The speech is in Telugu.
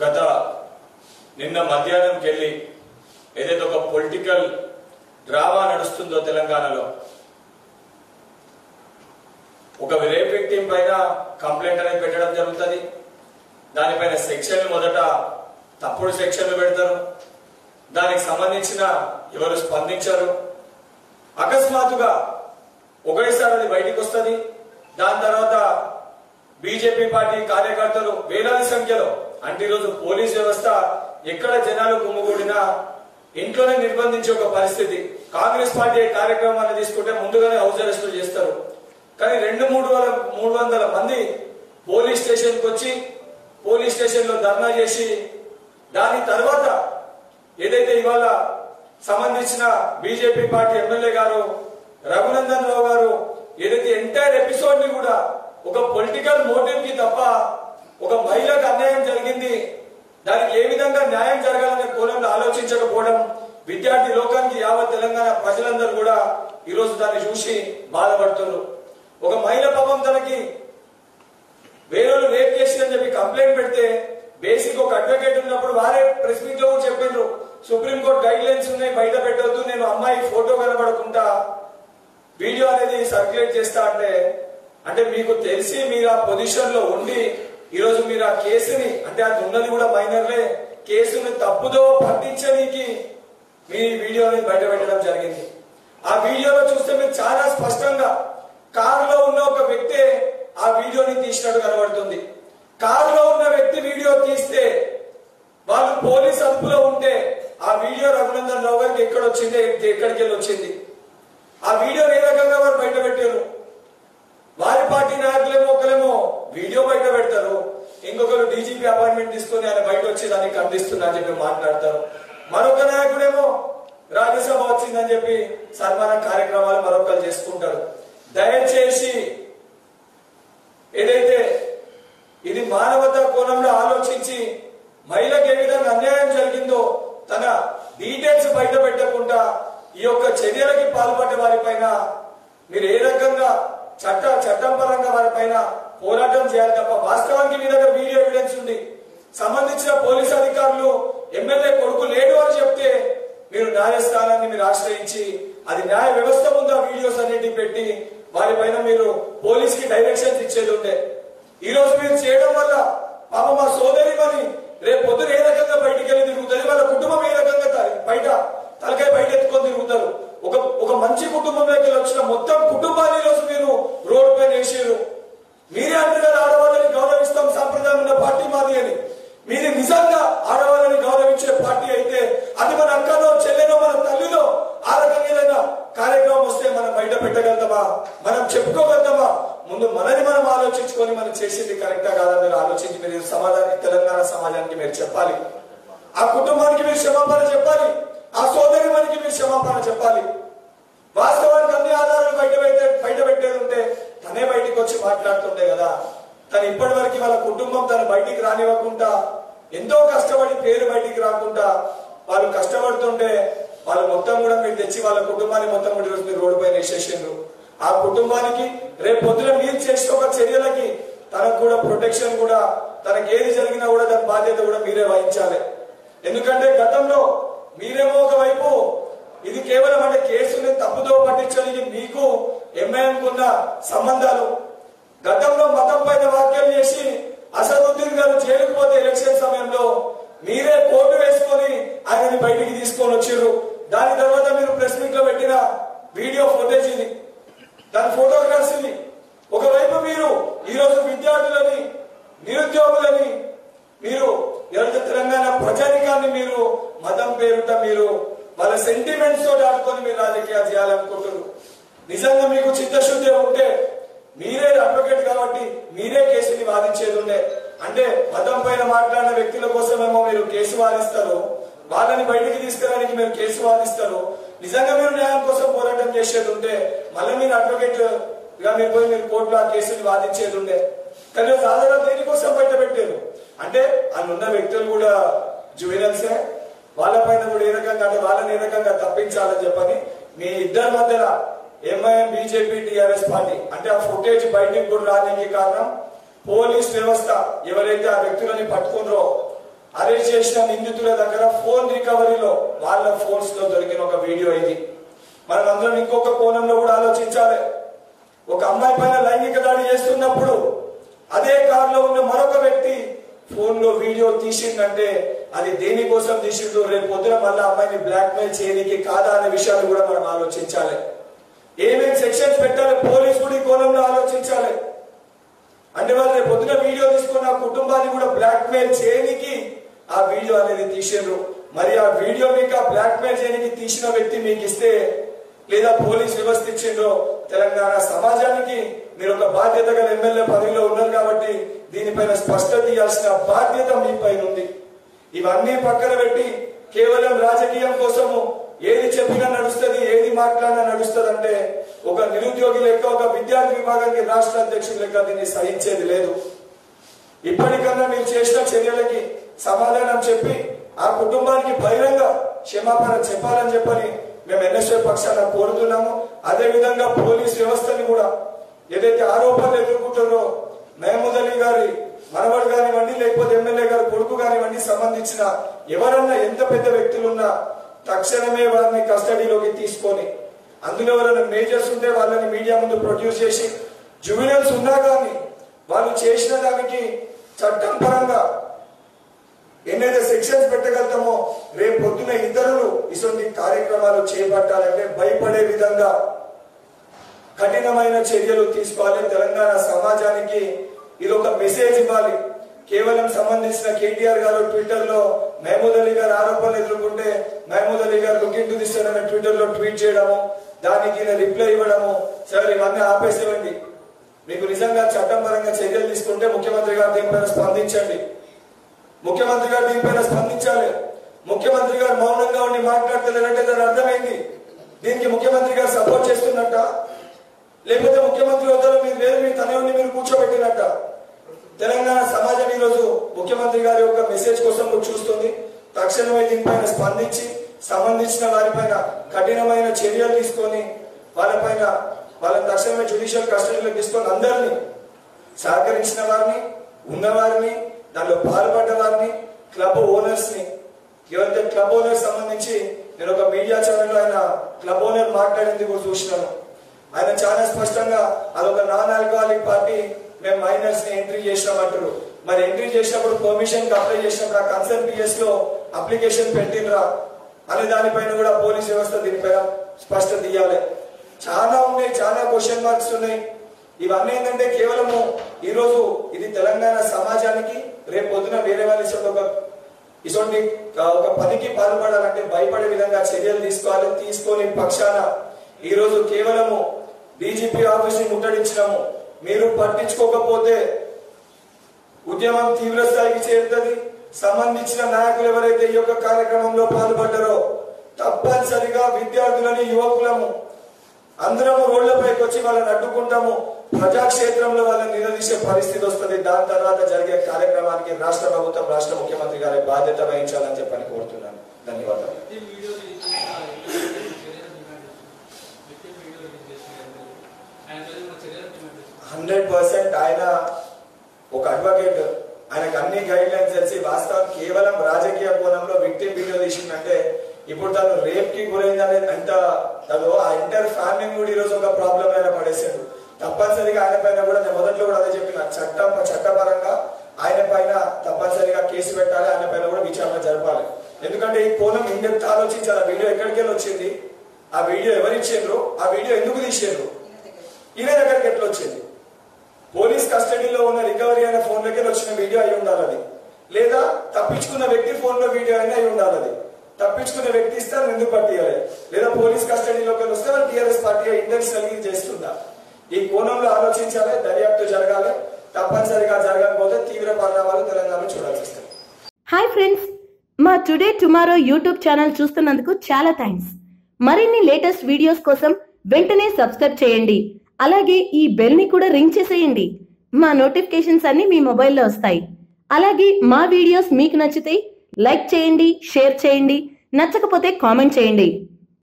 గత నిన్న మధ్యాహ్నంకి వెళ్ళి ఏదైతే ఒక పొలిటికల్ డ్రామా నడుస్తుందో తెలంగాణలో, ఒక రేప్ విక్టిమ్ పైన కంప్లైంట్ అనేది పెట్టడం జరుగుతుంది. దానిపైన సెక్షన్లు మొదట తప్పుడు సెక్షన్లు పెడతారు. దానికి సంబంధించిన ఎవరు స్పందించారు. అకస్మాత్తుగా ఒకసారి అది బయటికి వస్తుంది. దాని తర్వాత బీజేపీ పార్టీ కార్యకర్తలు వేలాది సంఖ్యలో, అంటే ఈరోజు పోలీస్ వ్యవస్థ ఎక్కడ జనాలు గుమ్ముగూడినా ఇంట్లోనే నిర్బంధించే ఒక పరిస్థితి. కాంగ్రెస్ పార్టీ కార్యక్రమాన్ని తీసుకుంటే ముందుగానే హౌస్ అరెస్టులు చేస్తారు. కానీ 200-300 మంది పోలీస్ స్టేషన్కి వచ్చి పోలీస్ స్టేషన్ లో ధర్నా చేసి, దాని తర్వాత ఏదైతే ఇవాళ సంబంధించిన బీజేపీ పార్టీ ఎమ్మెల్యే గారు రఘునందన్ రావు గారు ఏదైతే ఎంటైర్ ఎపిసోడ్ ని కూడా ఒక పొలిటికల్ మోటివ్ కి తప్ప ఒక మహిళకు అన్యాయం జరిగింది, దానికి ఏ విధంగా న్యాయం జరగాలనే కోణంలో ఆలోచించకపోవడం విద్యార్థి లోకానికి, యావత్ తెలంగాణ ప్రజలందరూ కూడా ఈరోజు దాన్ని చూసి బాధపడుతున్నారు. ఒక మహిళ పాపం తనకి వేరే రేప్ చేసి అని చెప్పి కంప్లైంట్ పెడితే బేసిక్ ఒక అడ్వకేట్ ఉన్నప్పుడు వారే ప్రెస్ మీట్ లో కూడా చెప్పారు, సుప్రీంకోర్టు గైడ్ లైన్స్ ఉన్నాయి, బయట పెట్టవద్దు, నేను అమ్మాయి ఫోటో కనబడకుండా వీడియో అనేది సర్క్యులేట్ చేస్తా అంటే మీకు తెలిసి మీరు ఆ పొజిషన్ లో ఉండి ఈరోజు మీరు ఆ కేసుని, అంటే అది ఉన్నది కూడా మైనర్లే, కేసుని తప్పుదో పట్టించడానికి మీ వీడియోని బయట పెట్టడం జరిగింది. ఆ వీడియోలో చూస్తే మీరు చాలా స్పష్టంగా కారులో ఉన్న ఒక వ్యక్తి ఆ వీడియోని తీసినట్టు కనబడుతుంది. కారులో ఉన్న వ్యక్తి వీడియో తీస్తే వాళ్ళు పోలీస్ అదుపులో ఉంటే ఆ వీడియో రఘునందన్ రావు గారికి ఎక్కడికి వెళ్ళి వచ్చింది? ఆ వీడియోని ఏ రకంగా వారు బయట పెట్టారు? వారి పార్టీ నాయకులేమో ఒకరేమో వీడియో బయట పెడతారు, ఇంకొకరు డీజీపీ అపాయింట్మెంట్ తీసుకొని ఆయన బయట వచ్చి దాన్ని ఖండిస్తున్నా అని చెప్పి మాట్లాడతారు. మరొక నాయకుడేమో రాజ్యసభ వచ్చిందని చెప్పి సన్మాన కార్యక్రమాలు మరొకరు చేసుకుంటారు. దయచేసి ఏదైతే ఇది మానవతా కోణంలో ఆలోచించి మహిళకు ఏ విధంగా అన్యాయం జరిగిందో తన డీటెయిల్స్ బయట పెట్టకుండా ఈ యొక్క చర్యలకి పాల్పడ్డ వారిపైన మీరు ఏ రకంగా చట్టం పరంగా వారిపైన పోరాటం చేయాలి తప్ప, వాస్తవానికి మీ దగ్గర వీడియో ఎవిడెన్స్ ఉంది, సంబంధించిన పోలీస్ అధికారులు ఎమ్మెల్యే కొడుకు లేడు అని చెప్తే మీరు న్యాయస్థానాన్ని మీరు ఆశ్రయించి అది న్యాయ వ్యవస్థ ముందు ఆ వీడియోస్ అన్నిటిని పెట్టి వారిపైన మీరు పోలీస్ కి డైరెక్షన్స్ ఇచ్చేది ఉండే. ఈ రోజు మీరు చేయడం వల్ల పాప మా సోదరి మరి రేపు పొద్దున ఏ రకంగా బయటికి వెళ్ళి తిరుగుతుంది, వాళ్ళ కుటుంబం ఏ రకంగా బయట తలకాయ బయట ఎత్తుకొని తిరుగుతారు. ఒక మంచి కుటుంబంలోకి వచ్చిన మొత్తం కుటుంబాన్ని ఈరోజు మీరు రోడ్డు పైన వేసారు. మీరే అంటారు కదా ఆడవాళ్ళని గౌరవిస్తాం, సంప్రదాయం ఉన్న పార్టీ మాది అని. మీరు నిజంగా ఆడవాళ్ళని గౌరవించే పార్టీ అయితే అది మన అక్కనో చెల్లెనో మన తల్లిలో ఆ రకంగా ఏదైనా కార్యక్రమం వస్తే మనం బయట పెట్టగలుగుతామా, మనం చెప్పుకోగలుగుతామా? ముందు మనని మనం ఆలోచించుకొని మనం చేసింది కరెక్టా కాదా మీరు ఆలోచించి మీరు సమాజానికి, తెలంగాణ సమాజానికి మీరు చెప్పాలి. ఆ కుటుంబానికి మీరు క్షమాపణ చెప్పాలి, ఆ సోదరి మనకి మీరు క్షమాపణ చెప్పాలి. వాస్తవానికి అన్ని ఆధారాలు బయట పెట్టేది ఉంటే తనే బయటికి వచ్చి మాట్లాడుతుండే కదా. తను ఇప్పటి వరకు వాళ్ళ కుటుంబం తను బయటికి రానివ్వకుండా ఎంతో కష్టపడి పేరు బయటికి రాకుండా వాళ్ళు కష్టపడుతుంటే వాళ్ళు మొత్తం కూడా మీరు తెచ్చి వాళ్ళ కుటుంబాన్ని మొత్తం కూడా ఈరోజు మీరు రోడ్డు పైన వేసేసిండ్రు. ఆ కుటుంబానికి రేపు పొద్దున మీరు చేసిన ఒక చర్యలకి తనకు కూడా ప్రొటెక్షన్ కూడా, తనకి ఏది జరిగినా కూడా దాని బాధ్యత కూడా మీరే వహించాలి. ఎందుకంటే గతంలో మీరేమో ఒకవైపు ఇది కేవలం అంటే కేసుని తప్పుదో పట్టించడానికి మీకు ఎంఐఎంకున్న సంబంధాలు, గతంలో మతం పైన వ్యాఖ్యలు చేసి అసదుద్దీన్ గారు జైలుకు పోతే ఎలక్షన్ సమయంలో మీరే కోర్టు వేసుకొని ఆయనని బయటికి తీసుకొని వచ్చారు. దాని తర్వాత మీరు ప్రెస్ మీట్ లో పెట్టిన వీడియో ఫుటేజ్ ఇది, దాని ఫోటోగ్రాఫ్స్ ఇది. ఒకవైపు మీరు ఈరోజు విద్యార్థులని, నిరుద్యోగులని, మీరు ఎవరైతే తెలంగాణ ప్రజానికాన్ని మీరు మతం పేరుట మీరు వాళ్ళ సెంటిమెంట్స్ తోటి ఆడుకొని మీరు రాజకీయాలు చేయాలనుకుంటున్నారు. నిజంగా మీకు చిత్తశుద్ధి ఉంటే మీరే అడ్వకేట్ కాబట్టి మీరే కేసుని వాదించేది ఉండే. అంటే మతం పైన మాట్లాడిన వ్యక్తుల కోసమేమో మీరు కేసు వాదిస్తారు, వాళ్ళని బయటికి తీసుకురావడానికి మీరు కేసు వాదిస్తారు. నిజంగా మీరు న్యాయం కోసం పోరాటం చేసేది ఉంటే మళ్ళీ మీరు అడ్వకేట్ గా మీరు పోయి మీరు కోర్టులో ఆ కేసుని వాదించేది ఉండే. కానీ ఆధారాలు దేనికోసం బయట పెట్టారు అంటే అందున్న వ్యక్తులు కూడా జువెనల్సే, వాళ్ళపైన కూడా ఏ రకంగా అంటే వాళ్ళని ఏ రకంగా తప్పించాలని చెప్పని మీ ఇద్దరి మధ్యలో ఎంఐఎం, బీజేపీ, టీఆర్ఎస్ పార్టీ అంటే ఆ ఫుటేజ్ బయటికి కూడా రానికి కారణం పోలీస్ వ్యవస్థ ఎవరైతే ఆ వ్యక్తులని పట్టుకున్నారో అరెస్ట్ చేసిన నిందితుల దగ్గర ఫోన్ రికవరీలో వాళ్ళ ఫోన్స్ లో దొరికిన ఒక వీడియో ఇది. మనం అందరం ఇంకొక కోణంలో కూడా ఆలోచించాలి. ఒక అమ్మాయి పైన లైంగిక దాడి చేస్తున్నప్పుడు అదే కారులో ఉన్న మరొక వ్యక్తి ఫోన్ లో వీడియో తీసిందంటే అది దేనికోసం తీసిందో, రేపు పొద్దున మళ్ళీ అమ్మాయిని బ్లాక్ మెయిల్ చేయడానికి కాదా అనే విషయాలు కూడా మనం ఆలోచించాలి. ఏమేమి సెక్షన్స్ పెట్టాలి పోలీసు కూడా ఈ కోణంలో ఆలోచించాలి. అంటే వాళ్ళు రేపు పొద్దున వీడియో తీసుకున్న కుటుంబాన్ని కూడా బ్లాక్ మెయిల్ చేయడానికి ఆ వీడియో అనేది తీసిండ్రు. మరి ఆ వీడియో మీకు ఆ బ్లాక్ మెయిల్ చేయడానికి తీసిన వ్యక్తి మీకు ఇస్తే లేదా పోలీస్ వ్యవస్థ ఇచ్చిండ్రో, తెలంగాణ సమాజానికి మీరు ఒక బాధ్యత గల ఎమ్మెల్యే పదవిలో ఉన్నారు కాబట్టి దీనిపైన స్పష్టత ఇవ్వాల్సిన బాధ్యత మీ పైన ఉంది. ఇవన్నీ పక్కన పెట్టి కేవలం రాజకీయం కోసము ఏది చెప్పినా నడుస్తుంది, ఏది మాట్లాడినా నడుస్తుంది అంటే ఒక నిరుద్యోగి లెక్క, ఒక విద్యార్థి విభాగానికి రాష్ట్ర అధ్యక్షుడు లెక్క దీన్ని సహించేది లేదు. ఇప్పటికన్నా మీరు చేసిన చర్యలకి సమాధానం చెప్పి ఆ కుటుంబానికి బహిరంగ క్షమాపణ చెప్పాలని చెప్పని మేము ఎన్ఎస్ఏ పక్షాన కోరుతున్నాము. అదే విధంగా పోలీస్ వ్యవస్థని కూడా ఏదైతే ఆరోపణలు ఎదుర్కొంటారో మహమూద్ అలీ గారి మనవడు కానివ్వండి, లేకపోతే ఎమ్మెల్యే గారి కొడుకు కానివ్వండి, సంబంధించిన ఎవరన్నా ఎంత పెద్ద వ్యక్తులున్నా తక్షణమే వారిని కస్టడీలోకి తీసుకొని అందులో ఎవరైనా మేజర్స్ ఉంటే వాళ్ళని మీడియా ముందు ప్రొడ్యూస్ చేసి, జువినల్స్ ఉన్నా కానీ వాళ్ళు చేసిన దానికి చట్టం పరంగా ఎన్నైతే సెక్షన్స్ పెట్టగలుగుతామో రేపు పొద్దున ఇతరులు ఇటువంటి కార్యక్రమాలు చేపట్టాలంటే భయపడే విధంగా కఠినమైన చర్యలు తీసుకోవాలి. తెలంగాణ సమాజానికి ఇది ఒక మెసేజ్ ఇవ్వాలి. కేవలం సంబంధించిన కేటీఆర్ గారు ట్విట్టర్ లో మహమూద్ అలీ గారు ఆరోపణలు ఎదుర్కొంటే మహమూద్ అలీ గారు లుకింగ్ టు దిస్ అని ట్విట్టర్ లో ట్వీట్ చేయడము, దానికి రిప్లై ఇవ్వడము, సరే ఇవన్నీ ఆపేసేవండి. మీకు నిజంగా చట్టం పరంగా చర్యలు తీసుకుంటే ముఖ్యమంత్రి గారు దీనిపైన స్పందించండి. ముఖ్యమంత్రి గారు దీనిపైన స్పందించాలి. ముఖ్యమంత్రి గారు మౌనంగా ఉండి మాట్లాడలేదంటే దాని అర్థమైంది దీనికి ముఖ్యమంత్రి గారు సపోర్ట్ చేస్తున్నట్ట, లేకపోతే ముఖ్యమంత్రి వద్దలో మీరు లేదు మీ తనయుడిని మీరు కూర్చోబెట్టినట్ట. తెలంగాణ సమాజం ఈరోజు ముఖ్యమంత్రి గారి యొక్క మెసేజ్ కోసం చూస్తుంది. తక్షణమే దీనిపైన స్పందించి సంబంధించిన వారిపైన కఠినమైన చర్యలు తీసుకొని వాళ్ళని తక్షణమే జ్యుడిషియల్ కస్టడీలో తీసుకొని అందరినీ సహకరించిన వారిని, ఉన్నవారిని, దానిలో పాల్పడ్డ వారిని, క్లబ్ ఓనర్స్ ని, ఎవరైతే క్లబ్ ఓనర్స్ సంబంధించి నేను ఒక మీడియా ఛానల్ లో ఆయన క్లబ్ ఓనర్ మాట్లాడింది కూడా చూసినాను. ఆయన చాలా స్పష్టంగా అదొక నాన్ ఆల్కహాలిక్ పార్టీ, మేము మైనర్స్ ని ఎంట్రీ చేసినామంటారు. మరి ఎంట్రీ చేసినప్పుడు పర్మిషన్ కి అప్లై చేసినప్పుడు ఆ కన్సర్న్ పిఎస్ లో అప్లికేషన్ పెట్టినరా అనే దానిపైన కూడా పోలీస్ వ్యవస్థ దీనిపైన స్పష్టత ఇవ్వాలి. చాలా ఉన్నాయి, చాలా క్వశ్చన్ మార్క్స్ ఉన్నాయి. ఇవన్నీ ఏంటంటే కేవలము ఈరోజు ఇది తెలంగాణ సమాజానికి రేపు పొద్దున వేరే వాళ్ళ ఇటువంటి ఒక పనికి పాల్పడాలంటే భయపడే విధంగా చర్యలు తీసుకోవాలి. తీసుకొని పక్షాన ఈరోజు కేవలము డీజీపీ ఆఫీస్ ని ముట్టడించడము, మీరు పట్టించుకోకపోతే ఉద్యమం తీవ్ర స్థాయికి చేరుతుంది. సంబంధించిన నాయకులు ఎవరైతే ఈ యొక్క కార్యక్రమంలో పాల్పడ్డారో తప్పనిసరిగా విద్యార్థులని, యువకులము అందరము రోడ్లపైకి వచ్చి వాళ్ళని అడ్డుకుంటాము. ప్రజాక్షేత్రంలో వాళ్ళని నిలదీసే పరిస్థితి వస్తుంది. దాని తర్వాత జరిగే కార్యక్రమానికి రాష్ట్ర ప్రభుత్వం, రాష్ట్ర ముఖ్యమంత్రి గారి బాధ్యత వహించాలని చెప్పని కోరుతున్నాను. ధన్యవాదాలు. 100% ఆయన ఒక అడ్వకేట్, ఆయనకు అన్ని గైడ్ లైన్స్ తెలిసి వాస్తవం కేవలం రాజకీయ కోణంలో విక్టిమ్ వీడియో తీసిందంటే ఇప్పుడు తను రేప్ కి గురైందనే అంత తను ఆ ఎంటైర్ ఫ్యామిలీ కూడా ఈరోజు ఒక ప్రాబ్లం అయినా పడేసాడు. తప్పనిసరిగా ఆయన పైన కూడా నేను మొదట్లో కూడా అదే చెప్పిన, చట్టపరంగా ఆయన పైన తప్పనిసరిగా కేసు పెట్టాలి, ఆయన పైన కూడా విచారణ జరపాలి. ఎందుకంటే ఈ కోణం ఇండెప్త్ ఆలోచించాలి. ఆ వీడియో ఎక్కడికి వెళ్ళి వచ్చింది, ఆ వీడియో ఎవరిచ్చిండ్రు, ఆ వీడియో ఎందుకు తీసిండ్రు, ఈయన దగ్గరికి ఎట్లా వచ్చింది, పోలీస్ కస్టడీలో ఉన్న రికవరీ అయిన ఫోన్ దగ్గర వచ్చిన వీడియో అయి ఉండాలి అది, లేదా తప్పించుకున్న వ్యక్తి ఫోన్ లో వీడియో అయినా అయి ఉండాలి అది. తప్పించుకున్న వ్యక్తి ఇస్తే ఎందుకు పట్టియాలి, లేదా పోలీస్ కస్టడీలోకి వస్తే వాళ్ళు టీఆర్ఎస్ పార్టీ ఇంటెన్షనల్ చేస్తుందా, ఈ కోణంలో ఆలోచించాలి. దర్యాప్తు జరగాలి. తప్పనిసరిగా జరగకపోతే తీవ్ర పరిణామాలు తెలంగాణ చూడాల్సి వస్తుంది. హాయ్ ఫ్రెండ్స్, మా టుడే టుమారో యూట్యూబ్ ఛానల్ చూస్తున్నందుకు చాలా థ్యాంక్స్. మరిన్ని లేటెస్ట్ వీడియోస్ కోసం వెంటనే సబ్స్క్రైబ్ చేయండి. అలాగే ఈ బెల్ ని కూడా రింగ్ చేసేయండి. మా నోటిఫికేషన్స్ అన్ని మీ మొబైల్లో వస్తాయి. అలాగే మా వీడియోస్ మీకు నచ్చితే లైక్ చేయండి, షేర్ చేయండి, నచ్చకపోతే కామెంట్ చేయండి.